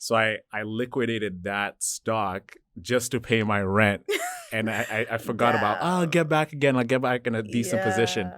So I liquidated that stock just to pay my rent. And I forgot about, I'll get back again. I'll get back in a decent position.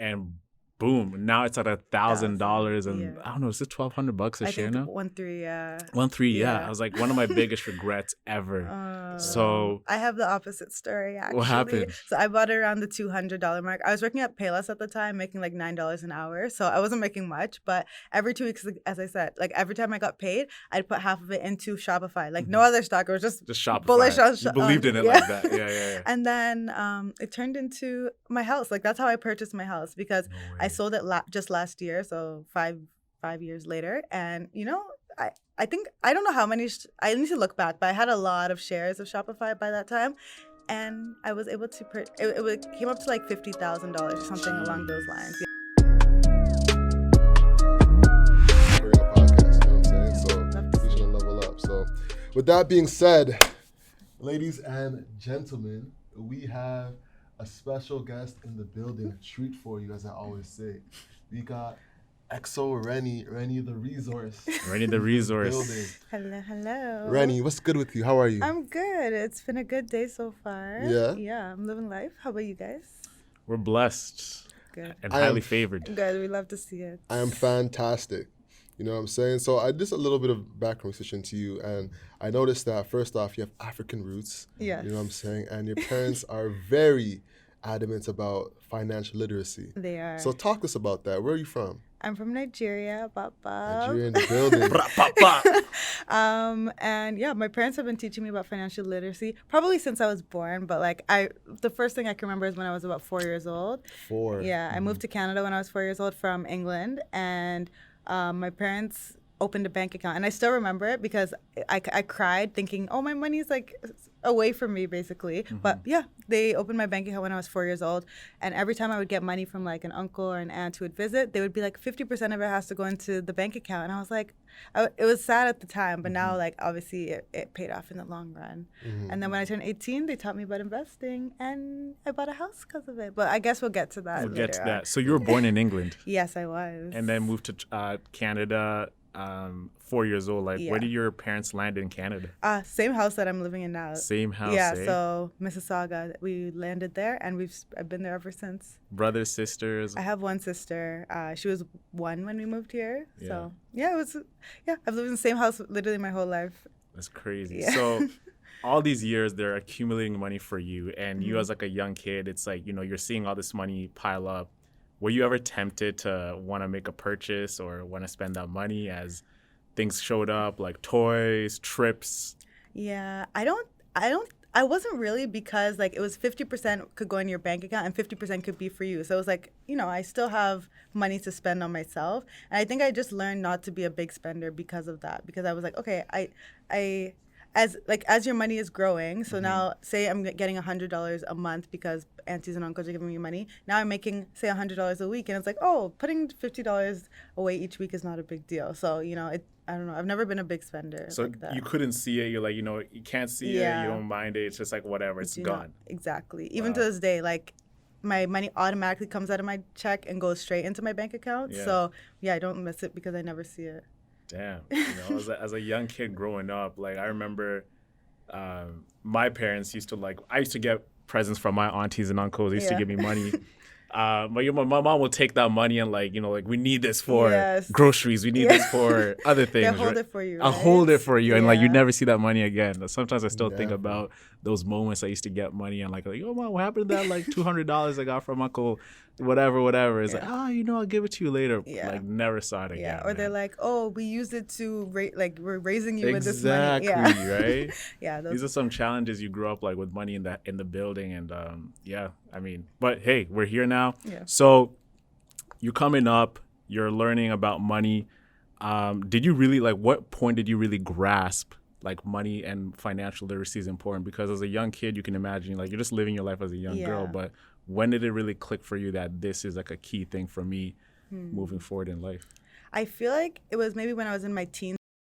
And boom, now it's at $1,000. And I don't know, is it $1,200 a share now? 1.3, yeah. 1.3, yeah. I was like, one of my biggest regrets ever. So I have the opposite story, actually. What happened? So I bought it around the $200 mark. I was working at Payless at the time, making like $9 an hour. So I wasn't making much, but every 2 weeks, as I said, like every time I got paid, I'd put half of it into Shopify. Like no other stock. It was just Shopify. bullish on You believed in it like that. Yeah. And then it turned into my house. Like that's how I purchased my house, because I sold it just last year. So five years later. And, you know, I think, I don't know how many, I need to look back, but I had a lot of shares of Shopify by that time. And I was able to, it came up to like $50,000 or something along those lines. We're in a podcast, you know what I'm saying? So we should level up. So with that being said, ladies and gentlemen, we have a special guest in the building, a treat for you, as I always say. We got xoReni, Reni the resource. Reni the resource. Hello. Reni, what's good with you? How are you? I'm good. It's been a good day so far. Yeah? Yeah, I'm living life. How about you guys? We're blessed. Good. And highly favored. Good. We love to see it. I am fantastic. You know what I'm saying? So I did a little bit of background research into you, and I noticed that first off, you have African roots. Yes. You know what I'm saying? And your parents are very adamant about financial literacy. They are. So talk to us about that. Where are you from? I'm from Nigeria, Papa. Nigeria in the building. And yeah, my parents have been teaching me about financial literacy probably since I was born. But like the first thing I can remember is when I was about 4 years old. 4. Yeah, I moved to Canada when I was 4 years old from England, and my parents opened a bank account, and I still remember it because I cried thinking, oh, my money's like away from me basically. But yeah, they opened my bank account when I was 4 years old, and every time I would get money from like an uncle or an aunt who would visit, they would be like 50% of it has to go into the bank account, and I was like, it was sad at the time, but now like obviously it paid off in the long run. And then when I turned 18, they taught me about investing, and I bought a house because of it. But I guess we'll get to that. We'll get to that. So you were born in England. Yes, I was. And then moved to Canada 4 years old. Like, where did your parents land in Canada? Same house that I'm living in now. Same house, Yeah, eh? so Mississauga. We landed there, and I've been there ever since. Brothers, sisters? I have one sister. She was 1 when we moved here. So yeah, I've lived in the same house literally my whole life. That's crazy. Yeah. So all these years, they're accumulating money for you, and you as like a young kid, it's like, you know, you're seeing all this money pile up. Were you ever tempted to want to make a purchase or want to spend that money as things showed up, like toys, trips? Yeah, I wasn't really, because like it was 50% could go in your bank account and 50% could be for you. So it was like, you know, I still have money to spend on myself. And I think I just learned not to be a big spender because of that, because I was like, okay, as your money is growing, so now say I'm getting $100 a month because aunties and uncles are giving me money. Now I'm making, say, $100 a week, and it's like, oh, putting $50 away each week is not a big deal. So, you know, I don't know. I've never been a big spender. So like that. You couldn't see it. You're like, you know, you can't see it. You don't mind it. It's just like whatever. It's gone. Exactly. Even to this day, like my money automatically comes out of my check and goes straight into my bank account. Yeah. So yeah, I don't miss it because I never see it. Damn. You know, as a young kid growing up, like I remember my parents used to I used to get presents from my aunties and uncles. They used to give me money. But my mom will take that money and we need this for groceries. We need this for other things. They'll hold it for you. I'll hold it for you. And you never see that money again. Sometimes I still think about those moments I used to get money and oh, Mom, what happened to that $200 I got from Uncle whatever. It's I'll give it to you later. Yeah. Never saw it again. Yeah. Or man. They're like, oh, we used it to we're raising you with this money. Exactly, right? Yeah. These are some challenges you grew up with money in the building, and but hey, we're here now. Yeah. So you're coming up, you're learning about money. Did you really what point did you really grasp money and financial literacy is important? Because as a young kid, you can imagine you're just living your life as a young girl, but when did it really click for you that this is a key thing for me moving forward in life? I feel like it was maybe when I was in my teens.